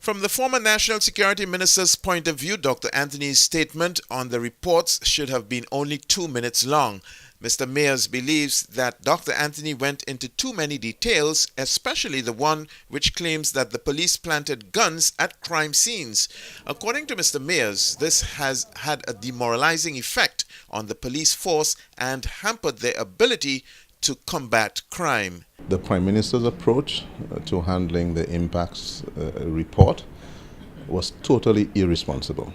From the former National Security Minister's point of view, Dr. Anthony's statement on the reports should have been only 2 minutes long. Mr. Mayers believes that Dr. Anthony went into too many details, especially the one which claims that the police planted guns at crime scenes. According to Mr. Mayers, this has had a demoralizing effect on the police force and hampered their ability to combat crime. The Prime Minister's approach to handling the impacts report was totally irresponsible.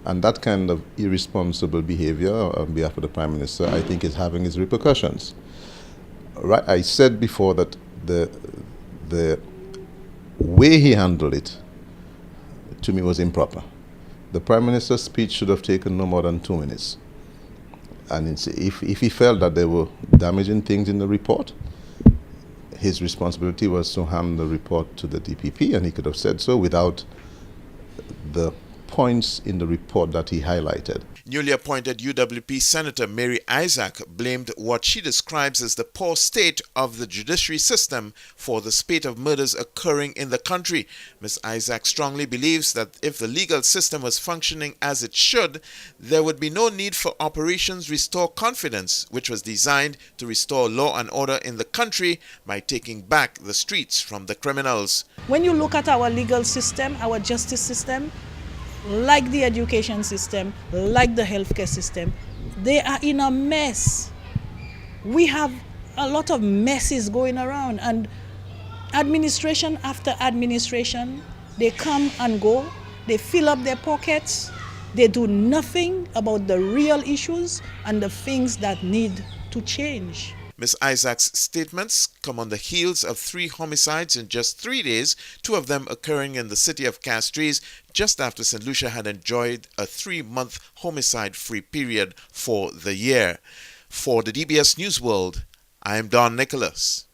And that kind of irresponsible behavior on behalf of the Prime Minister, I think, is having its repercussions. Right, I said before that the way he handled it, to me, was improper. The Prime Minister's speech should have taken no more than 2 minutes. And if he felt that there were damaging things in the report, his responsibility was to hand the report to the DPP, and he could have said so without the points in the report that he highlighted. Newly appointed UWP Senator Mary Isaac blamed what she describes as the poor state of the judiciary system for the spate of murders occurring in the country. Ms. Isaac strongly believes that if the legal system was functioning as it should, there would be no need for Operations Restore Confidence, which was designed to restore law and order in the country by taking back the streets from the criminals. When you look at our legal system, our justice system, like the education system, like the healthcare system, they are in a mess. We have a lot of messes going around, and administration after administration, they come and go, they fill up their pockets, they do nothing about the real issues and the things that need to change. Ms. Isaac's statements come on the heels of 3 homicides in just 3 days, 2 of them occurring in the city of Castries just after St. Lucia had enjoyed a 3-month homicide-free period for the year. For the DBS News World, I am Don Nicholas.